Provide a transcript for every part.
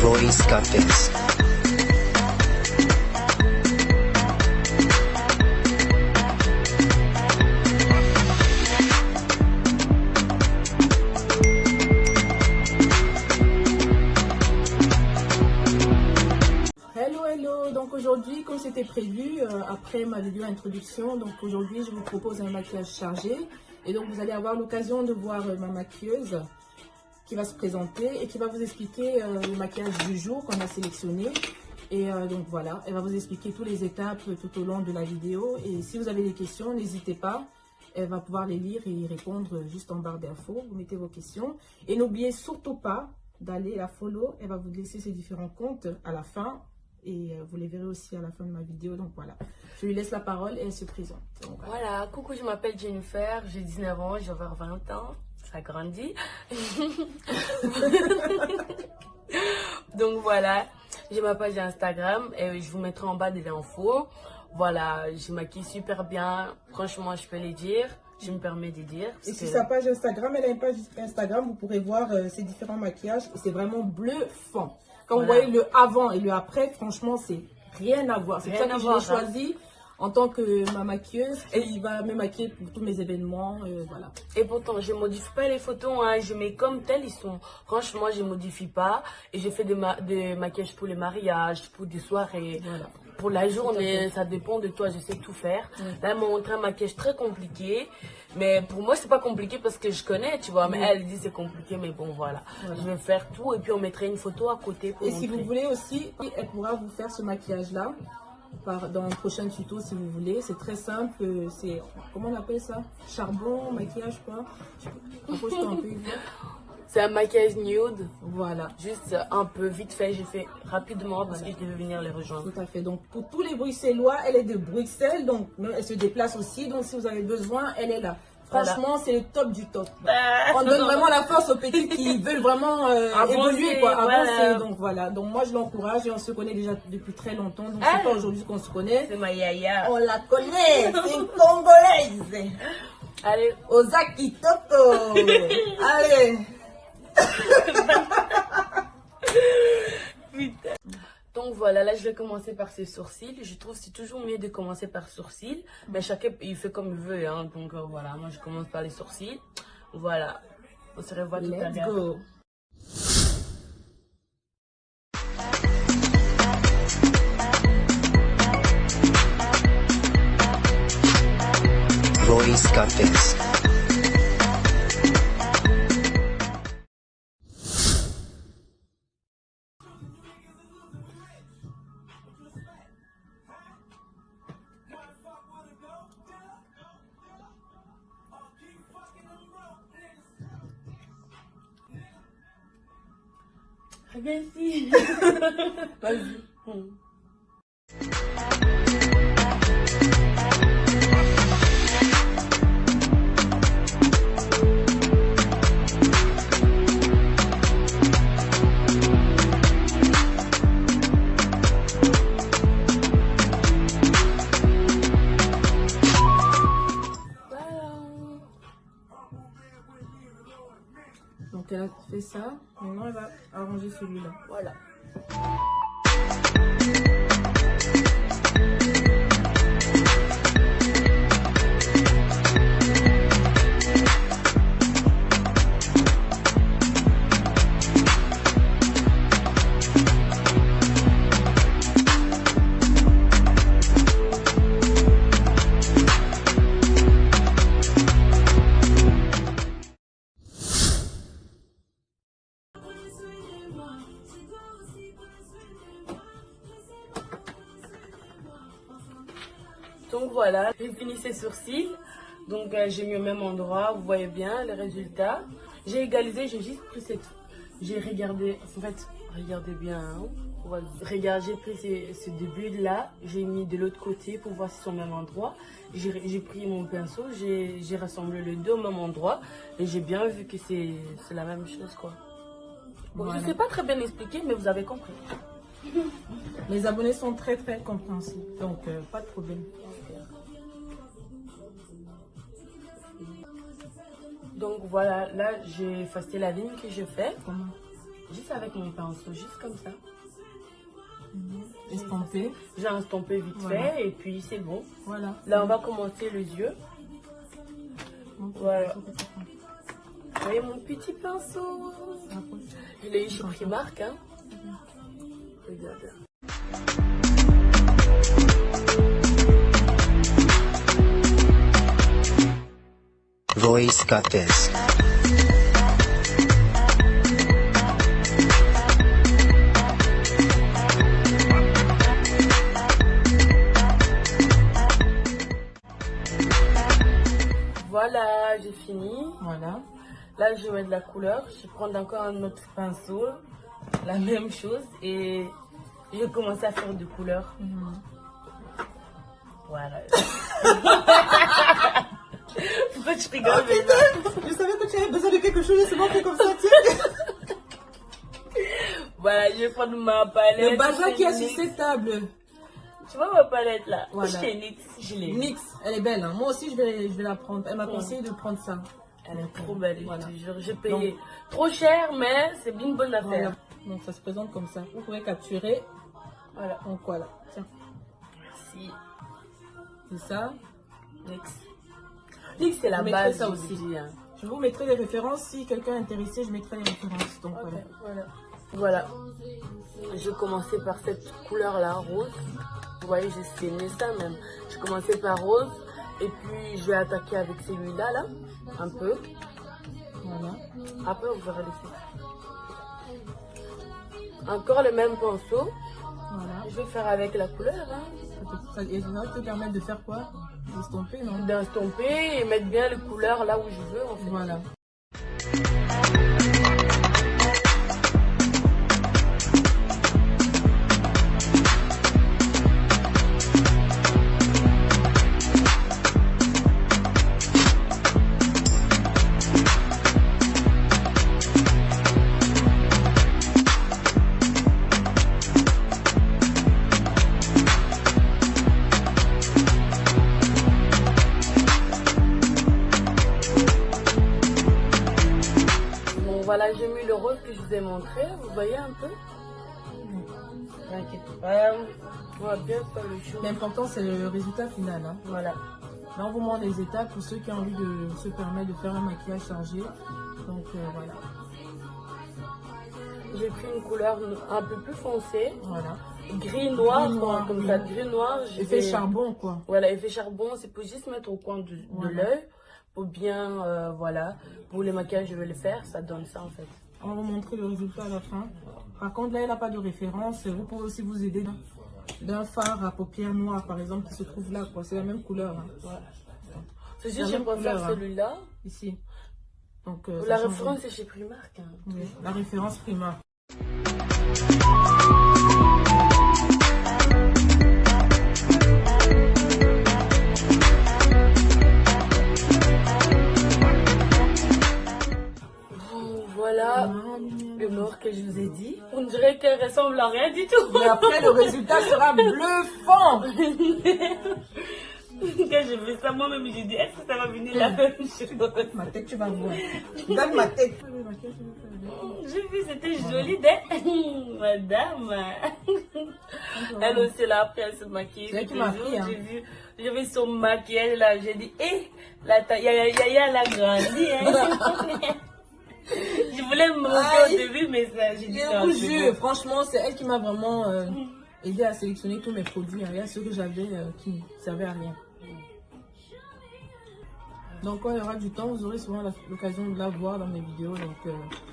Voice Campus. Hello, donc aujourd'hui, comme c'était prévu, après ma vidéo introduction, donc aujourd'hui je vous propose un maquillage chargé et donc vous allez avoir l'occasion de voir ma maquilleuse qui va se présenter et qui va vous expliquer le maquillage du jour qu'on a sélectionné. Et donc voilà, elle va vous expliquer toutes les étapes tout au long de la vidéo. Et si vous avez des questions, n'hésitez pas. Elle va pouvoir les lire et y répondre juste en barre d'infos. Vous mettez vos questions. Et n'oubliez surtout pas d'aller la follow. Elle va vous laisser ses différents comptes à la fin. Et vous les verrez aussi à la fin de ma vidéo. Donc voilà, je lui laisse la parole et elle se présente. Donc, voilà, coucou, je m'appelle Jennifer, j'ai 19 ans, je vais avoir 20 ans. Ça grandit. Donc voilà, j'ai ma page Instagram et je vous mettrai en bas des infos. Voilà, je maquille super bien. Franchement, je peux les dire. Je me permets de dire. Et sur sa page Instagram, elle a une page Instagram, vous pourrez voir ses différents maquillages. C'est vraiment bluffant. Quand vous voyez le avant et le après, franchement, c'est rien à voir. C'est pour ça que je l'ai choisi en tant que ma maquilleuse qui va me maquiller pour tous mes événements. Voilà. Et pourtant, je ne modifie pas les photos, hein. Je mets comme telles, ils sont. Franchement, je ne modifie pas. Et je fais des maquillages pour les mariages, pour des soirées. Voilà. Pour la journée, ça dépend de toi, je sais tout faire. Là, elle m'a montré un maquillage très compliqué. Mais pour moi, c'est pas compliqué parce que je connais, tu vois. Mais elle dit c'est compliqué, mais bon, voilà. Je vais faire tout et puis on mettrait une photo à côté pour montrer. Si vous voulez aussi, elle pourra vous faire ce maquillage-là dans un prochain tuto si vous voulez. C'est très simple. C'est, comment on appelle ça? Charbon, maquillage, quoi. C'est un maquillage nude. Voilà. Juste un peu vite fait. J'ai fait rapidement parce que je devais venir les rejoindre. Tout à fait. Donc, pour tous les Bruxellois, elle est de Bruxelles. Donc, elle se déplace aussi. Donc, si vous avez besoin, elle est là. Franchement, c'est le top du top. On donne vraiment la force aux petits qui veulent vraiment évoluer, quoi, avancer. Donc, voilà. Donc, moi, je l'encourage et on se connaît déjà depuis très longtemps. Donc, c'est pas aujourd'hui qu'on se connaît. C'est ma yaya. On la connaît. C'est une Congolaise. Allez. Ozaki Toto. Allez. Putain. Donc voilà, là je vais commencer par ses sourcils. Je trouve que c'est toujours mieux de commencer par sourcils. Mais chacun il fait comme il veut, hein. Donc voilà, moi je commence par les sourcils. Voilà, on se revoit tout à l'heure. Let's go. Voice Campus. Reviens ici. Vas-y. Donc elle a fait ça, maintenant elle va arranger celui-là. Voilà. Donc voilà, j'ai fini ses sourcils. Donc j'ai mis au même endroit, vous voyez bien les résultats. J'ai égalisé, j'ai juste pris cette... J'ai regardé, en fait, regardez bien. Hein. Regarde, j'ai pris ce début là, j'ai mis de l'autre côté pour voir si c'est au même endroit. J'ai pris mon pinceau, j'ai rassemblé les deux au même endroit. Et j'ai bien vu que c'est la même chose, quoi. Bon, voilà. Je ne sais pas très bien expliquer, mais vous avez compris. Les abonnés sont très compréhensifs, donc pas de problème. Donc voilà, là j'ai effacé la ligne que je fais. Comment? Juste avec mon pinceau, juste comme ça. Estampé. J'ai estompé vite Voilà. fait et puis c'est bon. Voilà. Là, on va commencer les yeux. Voilà. Vous voyez mon petit pinceau. Je l'ai eu chez Primark. Hein. Regardez. Voice Cutters. Voilà, j'ai fini. Voilà. Là, je vais mettre de la couleur. Je vais prendre encore un autre pinceau. La même chose. Et je vais commencer à faire de couleurs. Voilà. Pourquoi tu rigoles, Je savais que tu avais besoin de quelque chose et c'est bon, fait comme ça, tiens. Voilà, je vais prendre ma palette. Le bazar qui est sur NYX. cette table. Tu vois ma palette là? Voilà. Chez NYX, je l'ai. NYX, elle est belle. Hein. Moi aussi, je vais la prendre. Elle m'a conseillé de prendre ça. Elle est trop belle, Voilà. je te jure. J'ai payé trop cher, mais c'est une bonne affaire. Voilà. Donc, ça se présente comme ça. Vous pouvez capturer. Voilà. Donc, voilà. Tiens, Merci. c'est ça. NYX. NYX, c'est la Je mettrai base ça je aussi. vous dis, hein. Je vous mettrai les références. Si quelqu'un est intéressé, je mettrai les références. Donc, Ok, voilà. voilà. Je vais commencer par cette couleur là, rose. Vous voyez, j'ai stylé ça même. Je vais commencer par rose. Et puis, je vais attaquer avec celui-là, là. Un peu. Voilà. Après, vous verrez les filles. Encore le même pinceau. Voilà. Je vais faire avec la couleur, hein. Et ça va te permettre de faire quoi? D'estomper, non? D'estomper et mettre bien les couleurs là où je veux, en fait. Voilà. Voilà, j'ai mis le rose que je vous ai montré. Vous voyez un peu? T'inquiète pas. On va bien faire le show. L'important, c'est le résultat final. Hein. Voilà. Là, on vous montre les étapes pour ceux qui ont envie de se permettre de faire un maquillage chargé. Donc, voilà. J'ai pris une couleur un peu plus foncée. Voilà. Gris noir, Gris noir, comme oui. ça. Gris noir. Effet charbon, quoi. Voilà, effet charbon. C'est pour juste mettre au coin de Voilà. l'œil. Pour bien, voilà. Pour les maquillages, je vais le faire. Ça donne ça, en fait. On va vous montrer le résultat à la fin. Par contre, là, il n'a pas de référence. Vous pouvez aussi vous aider d'un fard à paupières noires, par exemple, qui se trouve là, quoi. C'est la même couleur. Hein. Ouais. C'est La juste, je même préfère couleur, hein. celui-là. Ici. Donc, La ça change. référence, c'est chez Primark. Hein. Oui, la référence Prima. Voilà le noir que je vous ai dit. On dirait qu'elle ressemble à rien du tout. Mais après, le résultat sera bluffant. Quand j'ai fait ça, moi-même, j'ai dit, est-ce que ça va venir la même chose? Ma tête, tu vas voir. Donne ma tête. J'ai vu, c'était joli, madame. Elle aussi, là, après, elle se maquille. C'est elle qui m'a pris, hein. J'ai vu son maquillage, là, j'ai dit, Yaya, l'a grandi, hein. Je voulais me montrer au début, mais ça, j'ai dit, Je vous jure, franchement, c'est elle qui m'a vraiment aidé à sélectionner tous mes produits. Il y a ceux que j'avais qui ne servaient à rien. Donc, quand il y aura du temps, vous aurez souvent l'occasion de la voir dans mes vidéos. Donc,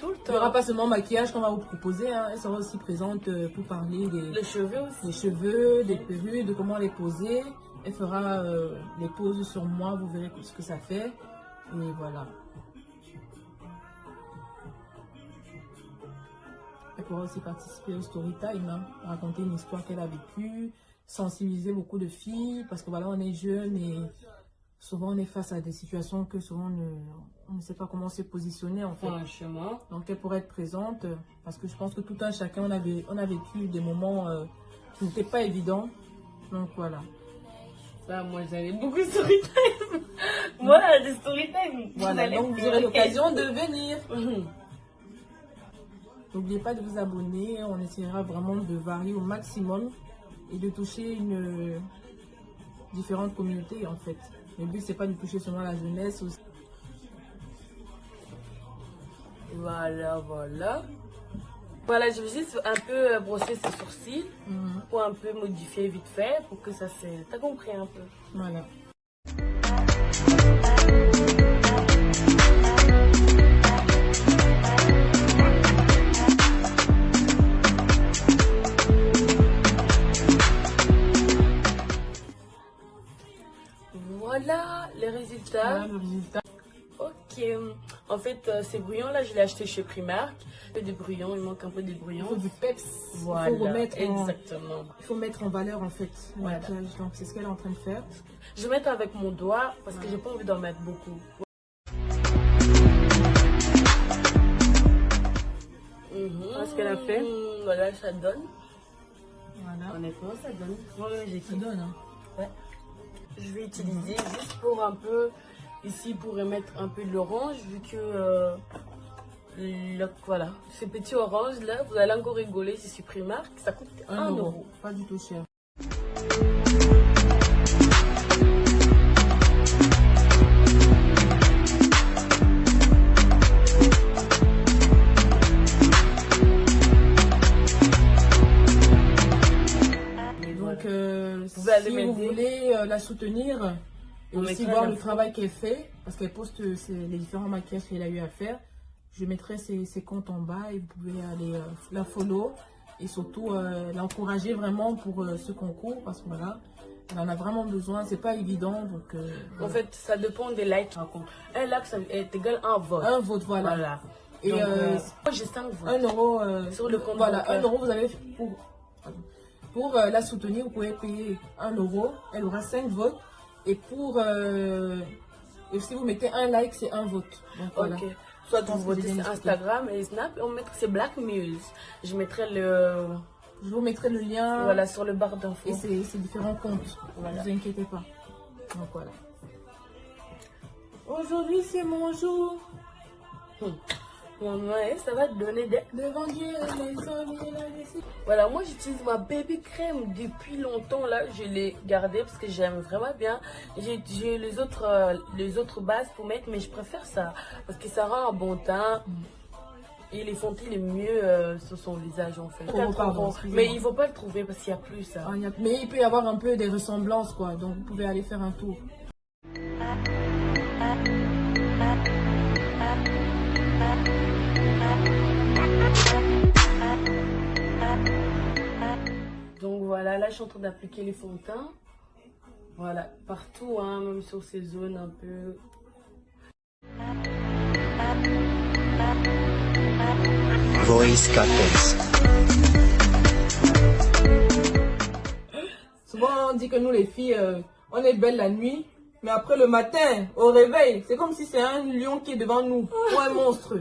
tout le il n'y aura temps. pas seulement maquillage qu'on va vous proposer. Hein. Elle sera aussi présente pour parler Les cheveux aussi. des cheveux, des perruques, de comment les poser. Elle fera les poses sur moi. Vous verrez ce que ça fait. Et voilà. Elle pourra aussi participer au story time, hein, raconter une histoire qu'elle a vécue, sensibiliser beaucoup de filles, parce que voilà, on est jeunes et souvent on est face à des situations que souvent on ne sait pas comment se positionner en fait. Franchement. Donc elle pourrait être présente, parce que je pense que tout un chacun, on a vécu des moments qui n'étaient pas évidents. Donc voilà. Ça, moi, j'avais beaucoup de story time. Moi, des story time. Voilà, donc vous aurez l'occasion de venir. N'oubliez pas de vous abonner. On essaiera vraiment de varier au maximum et de toucher une différentes communautés en fait. Le but c'est pas de toucher seulement la jeunesse aussi. Voilà, voilà. Voilà, je vais juste un peu brosser ses sourcils pour un peu modifier vite fait pour que ça se... T'as compris un peu? Voilà. Voilà les résultats. Voilà le résultat. Ok, en fait, ces brouillons là, je l'ai acheté chez Primark. Un peu de brouillon, il manque un peu de Il brouillon. faut du peps. Voilà, Il faut exactement. il faut mettre en valeur en fait le Voilà. maquillage. Donc c'est ce qu'elle est en train de faire. Je vais mettre avec mon doigt parce que j'ai pas envie d'en mettre beaucoup. Ce qu'elle a fait. Voilà, ça donne. Voilà. Honnêtement, ça donne. Ouais, j'ai Ça donne. Hein. Ouais. Je vais utiliser juste pour un peu, ici pour remettre un peu de l'orange, vu que, voilà, ce petit orange là, vous allez encore rigoler, je suis Primark, ça coûte 1 euro. Pas du tout cher. Si vous voulez la soutenir et aussi voir le travail qu'elle fait, parce qu'elle poste les différents maquillages qu'elle a eu à faire, je mettrai ses comptes en bas et vous pouvez aller la follow et surtout l'encourager vraiment pour ce concours parce que voilà, elle en a vraiment besoin, c'est pas évident. Donc, en fait, ça dépend des likes. Un like, ça est égal à un vote. Un vote, voilà. Et moi, j'ai 5 votes. 1 euro sur le compte. Voilà, 1 euro, vous avez pour la soutenir, vous pouvez payer 1 euro. Elle aura 5 votes. Et pour et si vous mettez un like, c'est un vote. Donc, voilà. Ok. Soit vous votez sur Instagram et Snap. Et on mettra c'est Black Muse. Je mettrai le. Je vous mettrai le lien. Voilà, sur le barre d'infos. Et c'est différents comptes. Voilà. Ne vous inquiétez pas. Donc voilà. Aujourd'hui, c'est mon jour. Ouais, ça va te donner des... Devant Dieu, les hommes et la décision. Voilà, moi j'utilise ma baby crème depuis longtemps là, je l'ai gardée parce que j'aime vraiment bien. J'ai les autres bases pour mettre, mais je préfère ça parce que ça rend un bon teint. Et les fond de teint les mieux sur son visage en fait. Oh, pardon, mais il ne faut pas le trouver parce qu'il n'y a plus ça. Mais il peut y avoir un peu des ressemblances quoi, donc vous pouvez aller faire un tour. Donc voilà, là je suis en train d'appliquer les fonds de teint. Voilà, partout, hein, même sur ces zones un peu. Voice Cutters. Souvent on dit que nous les filles, on est belles la nuit, mais après le matin, au réveil, c'est comme si c'est un lion qui est devant nous, ou un monstre.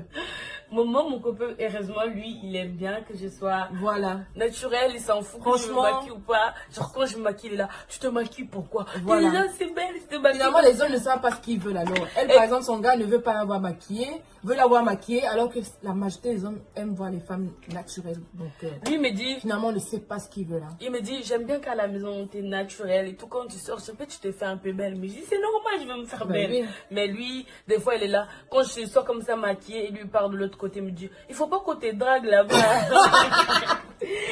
Mon copain, heureusement, lui, il aime bien que je sois naturelle, il s'en fout que je me maquille ou pas. Genre, quand je me maquille, il est là, tu te maquilles pourquoi? Voilà. Là, c'est belle, je te maquille. Finalement, les hommes ne savent pas ce qu'ils veulent alors. Elle, par exemple, son gars ne veut pas l'avoir maquillée, veut l'avoir maquillée, alors que la majorité des hommes aiment voir les femmes naturelles. Donc, lui, il me dit, finalement, on ne sait pas ce qu'il veut là. Il me dit, j'aime bien qu'à la maison, tu es naturelle et tout. Quand tu sors, je sais tu te fais un peu belle. Mais je dis, c'est normal, je vais me faire belle. Oui. Mais lui, des fois, il est là. Quand je sors comme ça maquillée, il lui part de l'autre côté, il me dit, il faut pas qu'on te drague là-bas.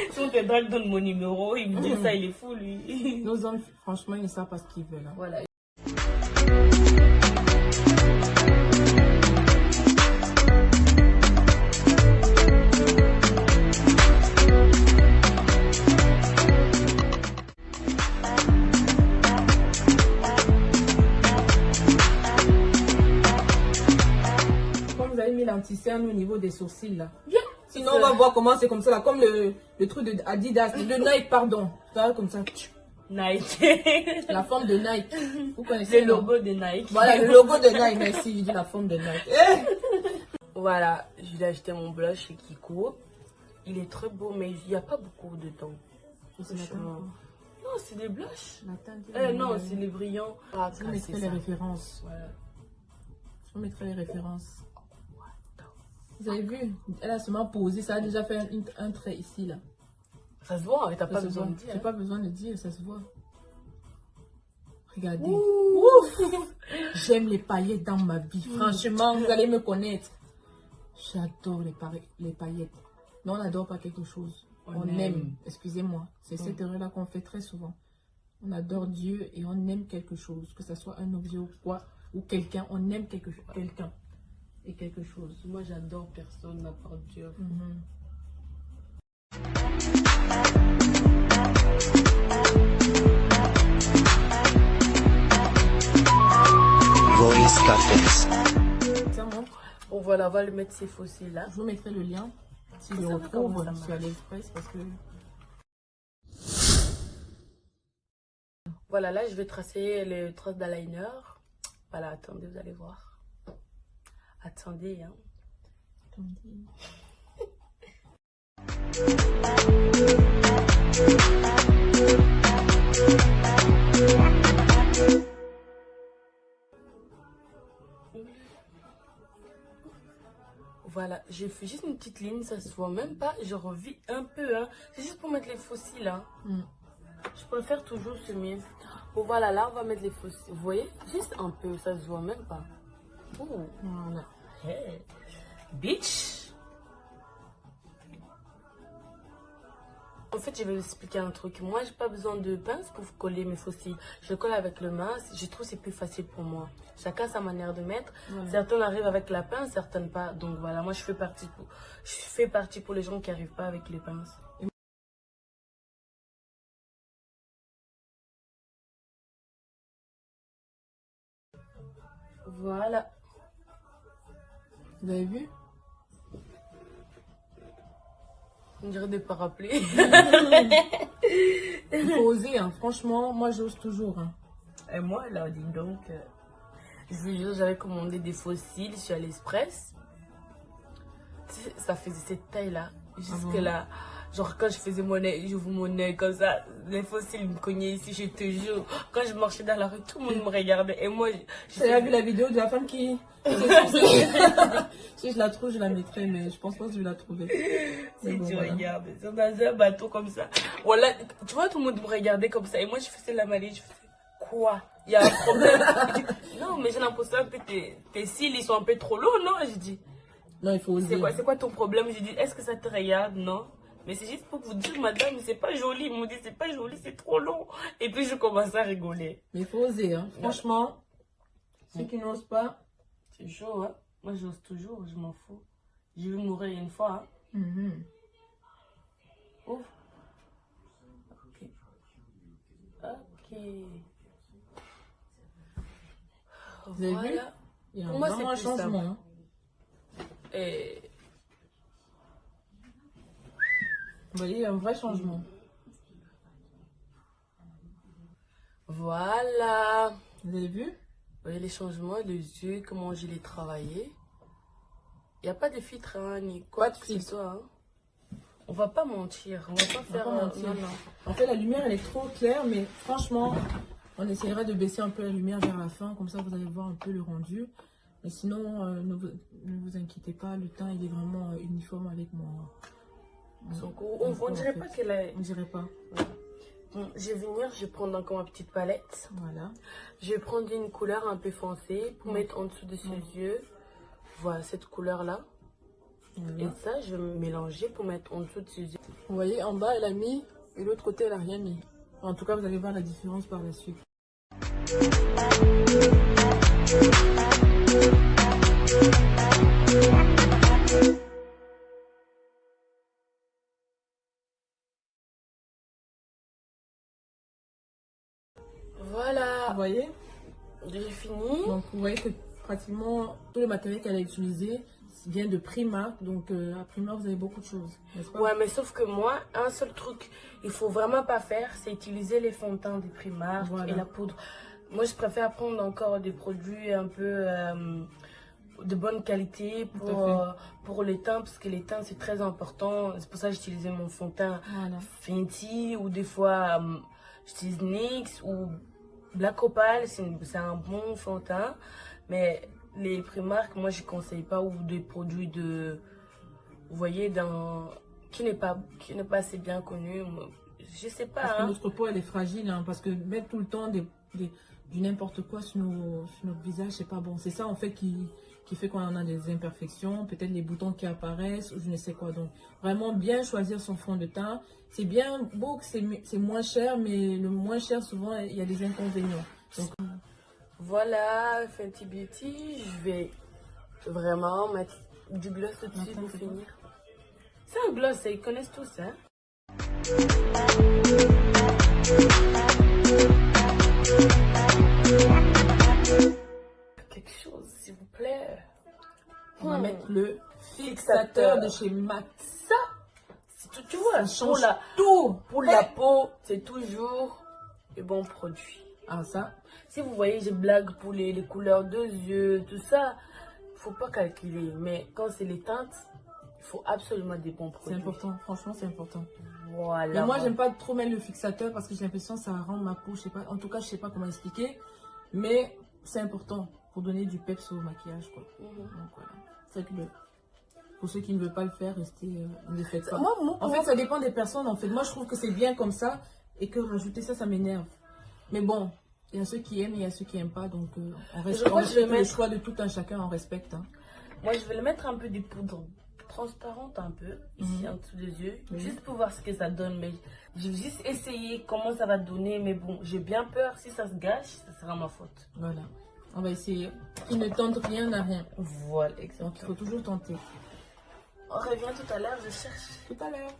Si on te drague, donne mon numéro. Il me dit ça, il est fou, lui. Nos hommes, franchement, ils ne savent pas ce qu'ils veulent. Hein. Voilà. L'anti-cerne au niveau des sourcils là. Bien. Sinon on va voir comment c'est comme ça là, comme le truc de Adidas, de Nike pardon. Ça comme ça. Nike. La forme de Nike. Vous connaissez le logo de Nike. Voilà le logo de Nike. Merci, je dis la forme de Nike. Voilà, je l'ai acheté mon blush chez Kiko. Il est très beau mais il n'y a pas beaucoup de temps. Non, c'est des blushs. Non, c'est les brillants. Je mettrai les références. Voilà. Je mettrai les références. Vous avez vu? Elle a seulement posé, ça a déjà fait un trait ici, là. Ça se voit, mais t'as Ça pas se besoin voit. de dire. J'ai pas besoin de dire, ça se voit. Regardez. Ouh. Ouf. J'aime les paillettes dans ma vie. Franchement, vous allez me connaître. J'adore les paillettes. Mais on n'adore pas quelque chose. On aime. Excusez-moi. C'est cette erreur-là qu'on fait très souvent. On adore Dieu et on aime quelque chose. Que ce soit un objet ou quoi. Ou quelqu'un. On aime quelque chose. Quelqu'un. Et quelque chose. Moi, j'adore personne à part Dieu. Voice got this. Ça montre. Bon, voilà, on va le mettre ces fossiles là. Je vous mettrai le lien. Si je Ça le va, retrouve comment ça marche? sur AliExpress parce que... Voilà, là, je vais tracer les traces d'eyeliner. Voilà, attendez, vous allez voir. Attendez, hein. Attendez. Voilà, j'ai fait juste une petite ligne, ça se voit même pas. Je revis un peu, hein. C'est juste pour mettre les fossiles, hein. Je préfère toujours semer. Bon, voilà, là, on va mettre les fossiles. Vous voyez? Juste un peu, ça se voit même pas. Ouh. Voilà. Hey. Bitch. En fait, je vais vous expliquer un truc. Moi, j'ai pas besoin de pince pour coller mes fossiles. Je colle avec le main. Je trouve que c'est plus facile pour moi. Chacun sa manière de mettre. Voilà. Certaines arrivent avec la pince, certaines pas. Donc voilà, moi, je fais partie pour les gens qui n'arrivent pas avec les pinces. Voilà. Vous avez vu? On dirait des parapluies. Il faut oser, hein. Franchement, moi j'ose toujours. Hein. Et moi, là, dis donc, j'avais commandé des fossiles sur AliExpress. Ça faisait cette taille-là, jusque là. Genre, quand je faisais mon nez, j'ouvre mon nez comme ça, les fossiles me cognaient ici, je te jure. Quand je marchais dans la rue, tout le monde me regardait. Et moi, J'ai vu la vidéo de la femme qui... Si je la trouve, je la mettrai, mais je pense pas que je vais la trouver. Si bon, tu voilà. regardes, c'est dans un bateau comme ça. Voilà, tu vois, tout le monde me regardait comme ça. Et moi, je faisais la maladie, je faisais quoi? Il y a un problème. Non, mais j'ai l'impression que tes cils, ils sont un peu trop longs, non? Je dis, Non, il faut oser. c'est quoi ton problème? Je dis, est-ce que ça te regarde? Non. Mais c'est juste pour vous dire, madame, c'est pas joli. Ils m'ont dit, c'est pas joli, c'est trop long. Et puis, je commençais à rigoler. Mais il faut oser, hein. Franchement, ceux qui n'osent pas... C'est chaud, hein? Moi, j'ose toujours, je m'en fous. J'ai vu mourir une fois, hein. Ouf. Ok. Ok. Vous avez vu? Il y a Pour moi, vraiment un c'est plus changement. simple. Hein. Et Vous voyez, il y a un vrai changement. voilà. Vous avez vu? Vous voyez les changements, les yeux, comment je les travaillé. Il n'y a pas de filtre, hein, ni quoi Pas de que ce filtre. soit. Hein. On va pas mentir. On va pas faire. pas mentir. Non, non. En fait, la lumière, elle est trop claire, mais franchement, on essaiera de baisser un peu la lumière vers la fin. Comme ça, vous allez voir un peu le rendu. Mais sinon, ne vous inquiétez pas, le teint, il est vraiment uniforme avec mon... On dirait pas qu'elle est. On dirait pas. Bon, je vais venir, je vais prendre encore ma petite palette. Voilà. Je vais prendre une couleur un peu foncée pour mettre en dessous de ses yeux. Voilà, cette couleur-là. Voilà. Et ça, je vais mélanger pour mettre en dessous de ses yeux. Vous voyez, en bas, elle a mis, et l'autre côté, elle a rien mis. En tout cas, vous allez voir la différence par la suite. Voilà, Vous voyez? j'ai fini. Donc, vous voyez que pratiquement tout le matériel qu'elle a utilisé vient de Primark. Donc, à Primark, vous avez beaucoup de choses, n'est-ce pas? Ouais, mais sauf que moi, un seul truc, il faut vraiment pas faire, c'est utiliser les fonds de teint des Primark Voilà. et la poudre. Moi, je préfère prendre encore des produits un peu de bonne qualité pour les teints, parce que les teints, c'est très important. C'est pour ça que j'utilisais mon fond de teint Voilà. Fenty, ou des fois, j'utilise NYX ou Black Opal, c'est un bon fond de teint. Mais les Primark, moi je conseille pas, ou des produits de, vous voyez, qui n'est pas assez bien connu. Je sais pas. Parce que Hein. notre peau, elle est fragile, hein, parce que mettre tout le temps du n'importe quoi sur notre visage, c'est pas bon. C'est ça, en fait, qui fait qu'on en a des imperfections, peut-être les boutons qui apparaissent, ou je ne sais quoi. Donc, vraiment bien choisir son fond de teint. C'est bien beau que c'est moins cher, mais le moins cher, souvent, il y a des inconvénients. Donc, voilà, Fenty Beauty, je vais vraiment mettre du gloss au-dessus pour finir. C'est un gloss, ils connaissent tous, hein. Quelque chose, s'il vous plaît. on va mettre le fixateur de chez MAC. Ça, c'est tout, tu vois, Ça change tout. pour la peau, c'est toujours le bon produit. Ah, ça. Si vous voyez, j'ai blague pour les couleurs de yeux, tout ça, faut pas calculer. Mais quand c'est les teintes, il faut absolument des bons produits. C'est important, franchement, c'est important. Voilà. Mais moi, j'aime pas trop mettre le fixateur parce que j'ai l'impression que ça rend ma peau, je sais pas. En tout cas, je sais pas comment expliquer. Mais c'est important pour donner du peps au maquillage, quoi. Donc voilà. C'est que pour ceux qui ne veulent pas le faire, restez, ne le faites pas. En fait, ça dépend des personnes. En fait, moi, je trouve que c'est bien comme ça et que rajouter ça, ça m'énerve. Mais bon, il y a ceux qui aiment et il y a ceux qui n'aiment pas. Donc, on respecte le choix de tout un chacun, on respecte. Hein. Moi, je vais le mettre un peu de poudre transparente, un peu, ici en dessous des yeux, juste pour voir ce que ça donne. Mais j'ai juste essayé comment ça va donner. Mais bon, j'ai bien peur. Si ça se gâche, ça sera ma faute. Voilà. On va essayer. Qui ne tente rien n'a rien. Voilà, exactement. Donc, il faut toujours tenter. On revient tout à l'heure, je cherche. Tout à l'heure.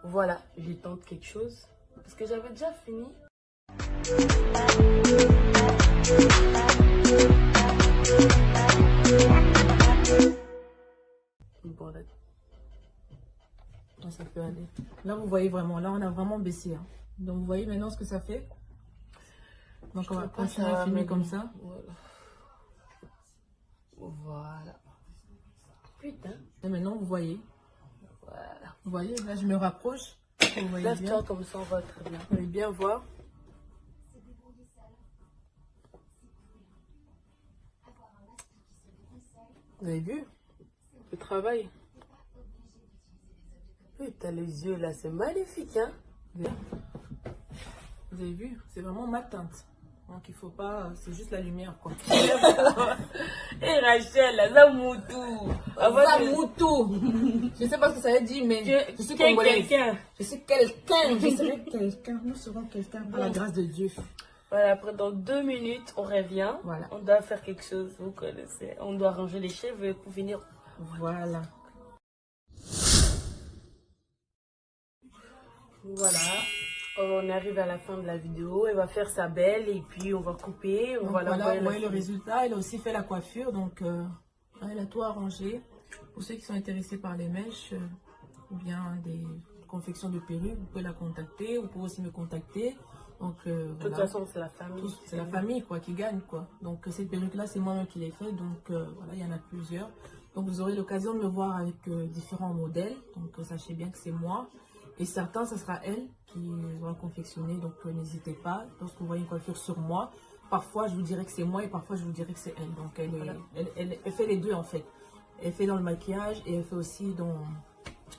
Voilà, je tente quelque chose. Parce que j'avais déjà fini. Bon, là. Ça peut aller. Là, vous voyez vraiment. Là, on a vraiment baissé. Hein. Donc, vous voyez maintenant ce que ça fait. Donc, on va continuer à filmer comme ça. Voilà. Voilà. Putain. Et maintenant, vous voyez. Voilà. Vous voyez, là, je me rapproche. Vous voyez bien. Lève-toi comme ça, on va très bien. Vous allez bien voir. Vous avez vu le travail? Putain, les yeux là, c'est magnifique, hein? Vous avez vu? C'est vraiment ma teinte. Donc il faut pas, c'est juste la lumière quoi. Et Rachel, là, ça moutou. Ça moutou. Je sais pas ce que ça veut dire, mais je suis congolaise. Je suis quelqu'un. Je serai quelqu'un. Nous serons quelqu'un par la grâce de Dieu. Voilà, après dans 2 minutes, on revient. Voilà. On doit faire quelque chose, vous connaissez. On doit ranger les cheveux pour finir. Voilà. Voilà. On arrive à la fin de la vidéo. Elle va faire sa belle et puis on va couper. On va voilà, vous voyez le résultat. Elle a aussi fait la coiffure, donc elle a tout arrangé. Pour ceux qui sont intéressés par les mèches ou bien des confections de perruques, vous pouvez la contacter. Vous pouvez aussi me contacter. Donc, de toute façon, c'est la famille. C'est la famille quoi, qui gagne. Quoi. Donc, cette perruque-là, c'est moi-même qui l'ai fait. Donc, voilà, il y en a plusieurs. Donc, vous aurez l'occasion de me voir avec différents modèles. Donc, sachez bien que c'est moi. Et certains, ce sera elle qui aura confectionné. Donc, n'hésitez pas. Lorsque vous voyez une coiffure sur moi, parfois, je vous dirai que c'est moi et parfois, je vous dirai que c'est elle. Donc, elle fait les deux, en fait. Elle fait dans le maquillage et elle fait aussi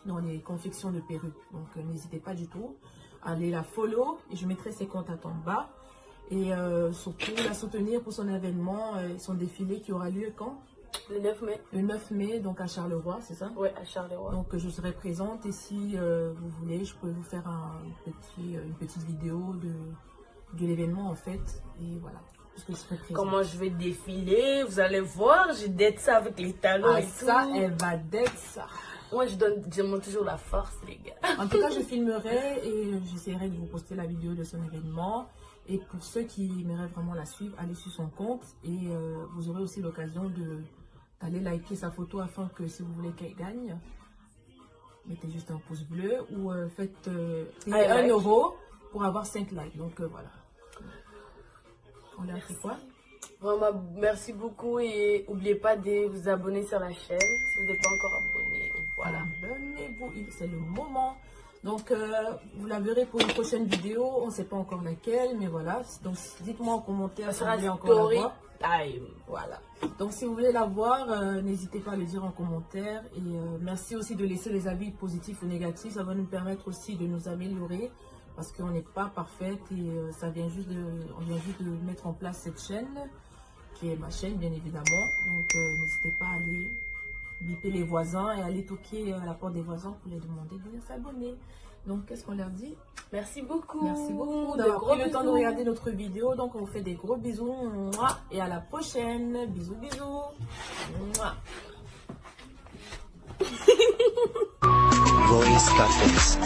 dans les confections de perruques. Donc, n'hésitez pas du tout. Allez la follow et je mettrai ses contacts en bas. Et surtout, la soutenir pour son événement, son défilé qui aura lieu quand? Le 9 mai. Le 9 mai, donc à Charleroi, c'est ça? Oui, à Charleroi. Donc je serai présente et si vous voulez, je peux vous faire une petite vidéo de l'événement en fait. Et voilà, parce que je serai présente. Comment je vais défiler, vous allez voir, je dette ça avec les talons et ça, tout. elle va d'être ça. Moi, je demande toujours la force, les gars. En tout cas, je filmerai et j'essaierai de vous poster la vidéo de son événement. Et pour ceux qui aimeraient vraiment la suivre, allez sur son compte et vous aurez aussi l'occasion d'aller liker sa photo afin que si vous voulez qu'elle gagne, mettez juste un pouce bleu ou faites payer 1 euro pour avoir 5 likes. Donc voilà. On a fait quoi? Vraiment, merci beaucoup et n'oubliez pas de vous abonner sur la chaîne si vous n'êtes pas encore abonné. Voilà. Abonnez-vous, c'est le moment. Donc, vous la verrez pour une prochaine vidéo. On ne sait pas encore laquelle, mais voilà. Donc, dites-moi en commentaire si vous voulez encore la voir. time. Voilà. Donc si vous voulez la voir, n'hésitez pas à le dire en commentaire. Et merci aussi de laisser les avis positifs ou négatifs. Ça va nous permettre aussi de nous améliorer. Parce qu'on n'est pas parfaite et on vient juste de mettre en place cette chaîne. Qui est ma chaîne bien évidemment. Donc n'hésitez pas à aller biper les voisins et aller toquer à la porte des voisins pour les demander de venir s'abonner. Donc qu'est-ce qu'on leur dit? Merci beaucoup. Merci beaucoup d'avoir pris le temps de regarder notre vidéo. Donc on vous fait des gros bisous. Mouah. Et à la prochaine. Bisous bisous. Mouah. Royce got this.